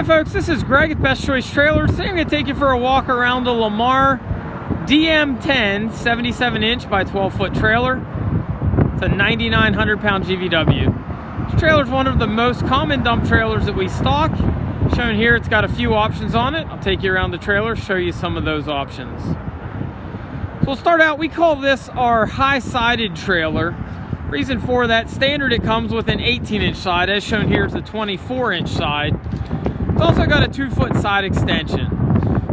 Hi folks, this is Greg at Best Choice Trailers. Today I'm going to take you for a walk around the Lamar DM10 77-inch by 12-foot trailer. It's a 9,900 pound GVW. This trailer is one of the most common dump trailers that we stock. Shown here, it's got a few options on it. I'll take you around the trailer, show you some of those options. So we'll start out, we call this our high-sided trailer. Reason for that, standard it comes with an 18-inch side. As shown here is a 24-inch side. It's also got a 2-foot side extension.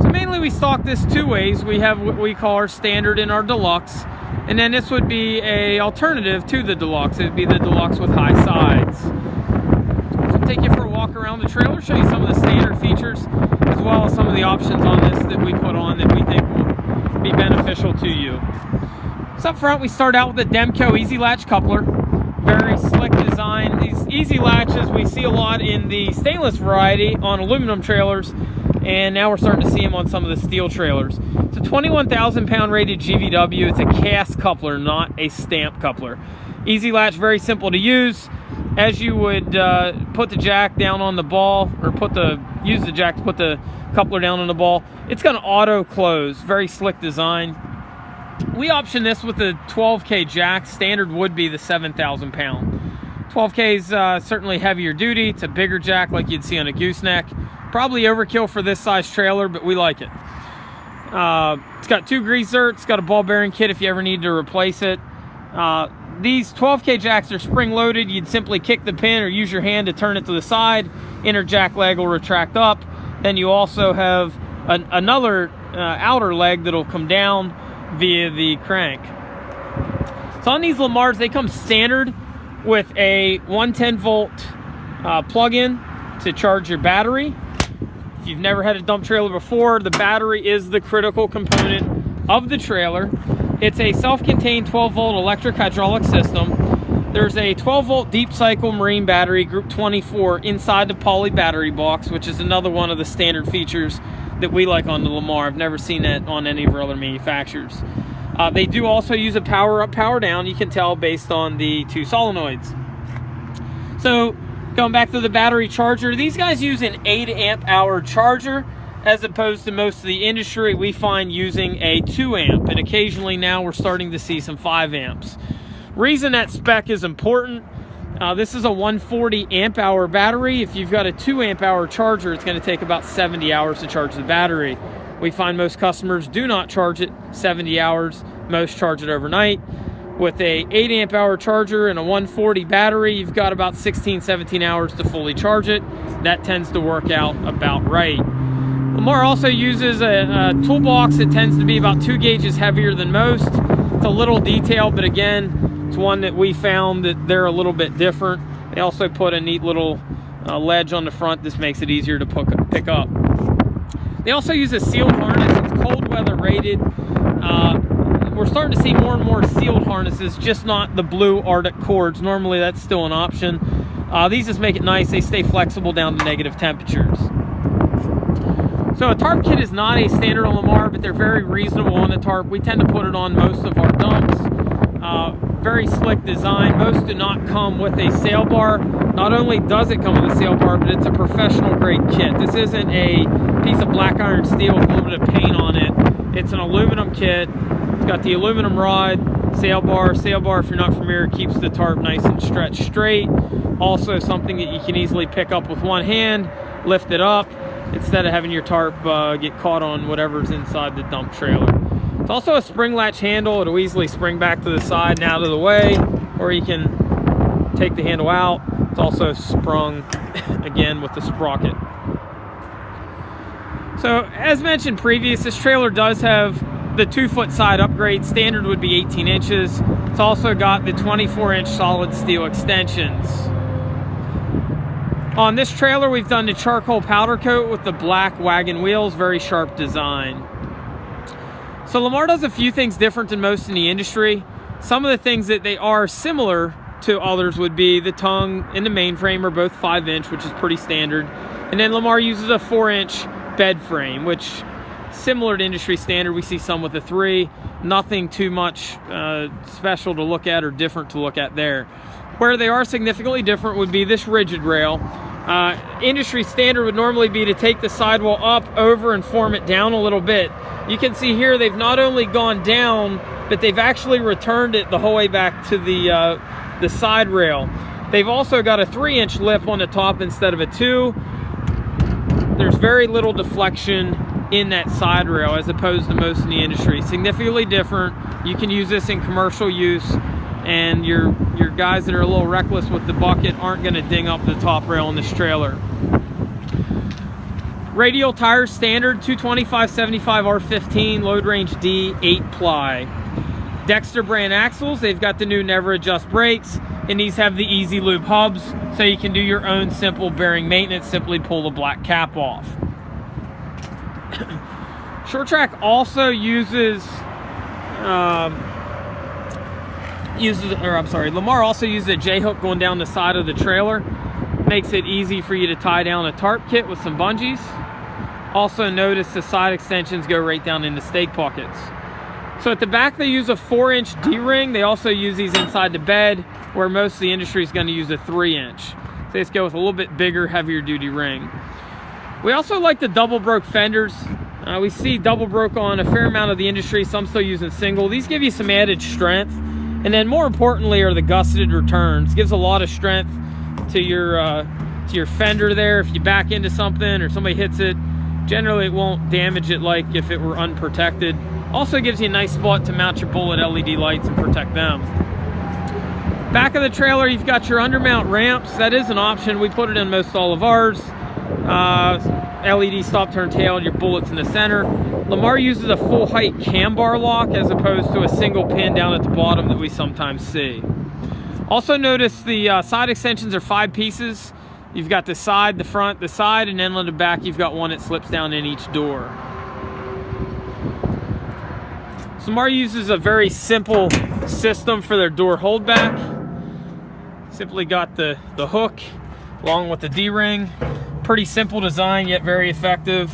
So mainly we stock this two ways. We have what we call our standard and our deluxe, and then this would be a alternative to the deluxe. It would be the deluxe with high sides. So I'll take you for a walk around the trailer, show you some of the standard features as well as some of the options on this that we put on that we think will be beneficial to you. So up front we start out with the Demco Easy Latch coupler. Very slick design. These easy latches we see a lot in the stainless variety on aluminum trailers, and now we're starting to see them on some of the steel trailers. It's a 21,000 pound rated GVW. It's a cast coupler, not a stamp coupler. Easy latch, very simple to use. As you would put the jack down on the ball, or use the jack to put the coupler down on the ball, it's going to auto close. Very slick design. We option this with the 12K jack. Standard would be the 7,000 pound. 12K is certainly heavier duty. It's a bigger jack like you'd see on a gooseneck. Probably overkill for this size trailer, but we like it. It's got 2 grease zerks. It's got a ball bearing kit if you ever need to replace it. These 12K jacks are spring loaded. You'd simply kick the pin or use your hand to turn it to the side. Inner jack leg will retract up. Then you also have another outer leg that'll come down via the crank. So on these Lamars, they come standard with a 110 volt plug-in to charge your battery. If you've never had a dump trailer before, the battery is the critical component of the trailer. It's a self-contained 12 volt electric hydraulic system. There's a 12 volt deep cycle marine battery, group 24, inside the poly battery box, which is another one of the standard features that we like on the Lamar. I've never seen that on any of our other manufacturers. They do also use a power up, power down. You can tell based on the 2 solenoids. So going back to the battery charger, these guys use an 8 amp hour charger as opposed to most of the industry we find using a 2 amp, and occasionally now we're starting to see some 5 amps. Reason that spec is important, this is a 140 amp hour battery. If you've got a 2 amp hour charger, it's going to take about 70 hours to charge the battery. We find most customers do not charge it 70 hours. Most charge it overnight. With a 8 amp hour charger and a 140 battery, you've got about 16-17 hours to fully charge it. That tends to work out about right. Lamar also uses a toolbox that tends to be about 2 gauges heavier than most. It's a little detailed, but again, it's one that we found that they're a little bit different. They also put a neat little ledge on the front. This makes it easier to pick up. They also use a sealed harness. It's cold weather rated. We're starting to see more and more sealed harnesses, just not the blue Arctic cords. Normally that's still an option. These just make it nice. They stay flexible down to negative temperatures. So a tarp kit is not a standard on Lamar, but they're very reasonable on the tarp. We tend to put it on most of our dumps. Very slick design. Most do not come with a sail bar. Not only does it come with a sail bar, but it's a professional grade kit. This isn't a piece of black iron steel with a little bit of paint on it. It's an aluminum kit. It's got the aluminum rod, sail bar. Sail bar, if you're not familiar, keeps the tarp nice and stretched straight. Also something that you can easily pick up with one hand, lift it up, instead of having your tarp get caught on whatever's inside the dump trailer. It's also a spring latch handle. It'll easily spring back to the side and out of the way, or you can take the handle out. It's also sprung again with the sprocket. So as mentioned previous, this trailer does have the 2-foot side upgrade. Standard would be 18 inches. It's also got the 24-inch solid steel extensions. On this trailer, we've done the charcoal powder coat with the black wagon wheels. Very sharp design. So Lamar does a few things different than most in the industry. Some of the things that they are similar to others would be the tongue and the mainframe are both 5-inch, which is pretty standard. And then Lamar uses a 4-inch bed frame, which similar to industry standard. We see some with a 3. Nothing too much special to look at or different to look at there. Where they are significantly different would be this rigid rail. Industry standard would normally be to take the sidewall up, over, and form it down a little bit. You can see here they've not only gone down, but they've actually returned it the whole way back to the side rail. They've also got a 3-inch lip on the top instead of a 2. There's very little deflection in that side rail as opposed to most in the industry. Significantly different. You can use this in commercial use, and your guys that are a little reckless with the bucket aren't going to ding up the top rail in this trailer. Radial tires standard, 225/75 R15, load range D, 8 ply. Dexter brand axles, they've got the new never adjust brakes, and these have the easy lube hubs, so you can do your own simple bearing maintenance. Simply pull the black cap off. Short Track also Lamar also uses a J-hook going down the side of the trailer. Makes it easy for you to tie down a tarp kit with some bungees. Also notice the side extensions go right down into stake pockets. So at the back they use a 4-inch D-ring. They also use these inside the bed, where most of the industry is going to use a 3-inch. So they just go with a little bit bigger, heavier duty ring. We also like the double broke fenders. We see double broke on a fair amount of the industry, some still using single. These give you some added strength. And then more importantly are the gusseted returns. Gives a lot of strength to your fender there. If you back into something or somebody hits it, generally it won't damage it like if it were unprotected. Also gives you a nice spot to mount your bullet LED lights and protect them. Back of the trailer, you've got your undermount ramps. That is an option. We put it in most all of ours. LED stop, turn, tail, and your bullets in the center. Lamar uses a full height cam bar lock as opposed to a single pin down at the bottom that we sometimes see. Also notice the side extensions are 5 pieces. You've got the side, the front, the side, and then on the back you've got one that slips down in each door. So Lamar uses a very simple system for their door holdback. Simply got the hook along with the D-ring. Pretty simple design, yet very effective.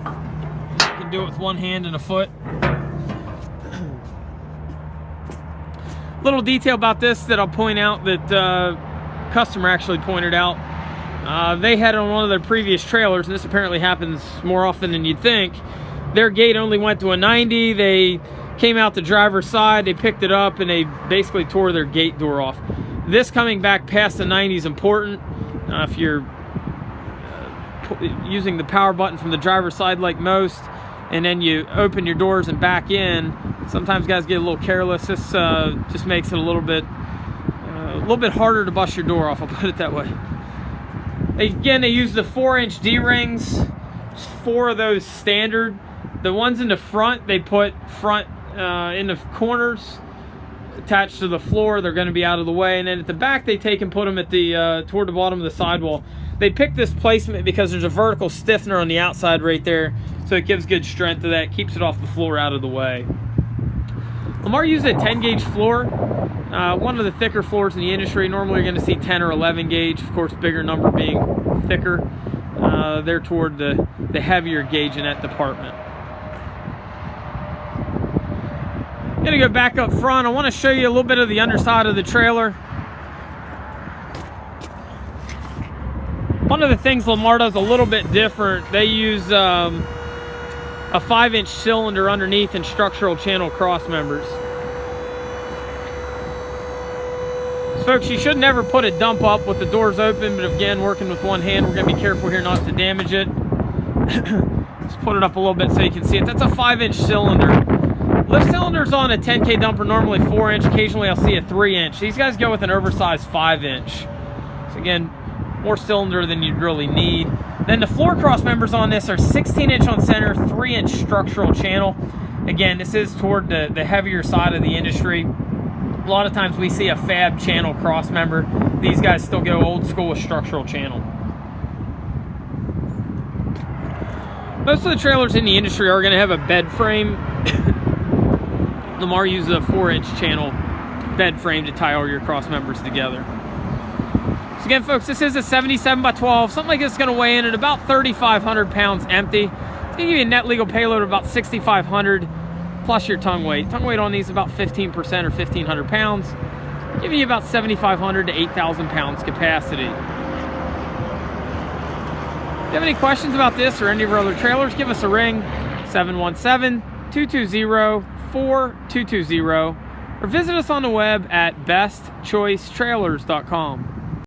You can do it with one hand and a foot. Little detail about this that I'll point out that customer actually pointed out. They had on one of their previous trailers, and this apparently happens more often than you'd think. Their gate only went to a 90. They came out the driver's side, they picked it up, and they basically tore their gate door off. This coming back past the 90 is important. If you're using the power button from the driver's side like most, and then you open your doors and back in, sometimes guys get a little careless. This just makes it a little bit harder to bust your door off, I'll put it that way. Again, they use the 4-inch D-rings, 4 of those standard. The ones in the front, they put front in the corners attached to the floor. They're going to be out of the way. And then at the back, they take and put them at the toward the bottom of the sidewall. They picked this placement because there's a vertical stiffener on the outside right there, so it gives good strength to that, keeps it off the floor out of the way. Lamar uses a 10 gauge floor, one of the thicker floors in the industry. Normally you're going to see 10 or 11 gauge, of course bigger number being thicker. They're toward the heavier gauge in that department. I'm going to go back up front. I want to show you a little bit of the underside of the trailer. One of the things Lamar does a little bit different, they use a 5-inch cylinder underneath and structural channel cross members. So folks, you should never put a dump up with the doors open, but again, working with one hand, we're going to be careful here not to damage it. Let's put it up a little bit so you can see it. That's a 5-inch cylinder. Lift cylinders on a 10K dumper normally 4-inch. Occasionally I'll see a 3-inch. These guys go with an oversized 5-inch. So again, more cylinder than you'd really need. Then the floor cross members on this are 16-inch on center, 3-inch structural channel. Again, this is toward the heavier side of the industry. A lot of times we see a fab channel cross member. These guys still go old school with structural channel. Most of the trailers in the industry are going to have a bed frame. Lamar uses a 4-inch channel bed frame to tie all your cross members together. So again, folks, this is a 77x12. Something like this is going to weigh in at about 3,500 pounds empty. It's going to give you a net legal payload of about 6,500 plus your tongue weight. Tongue weight on these is about 15% or 1,500 pounds. Giving you about 7,500 to 8,000 pounds capacity. you have any questions about this or any of our other trailers, give us a ring, 717-220-4220, or visit us on the web at bestchoicetrailers.com.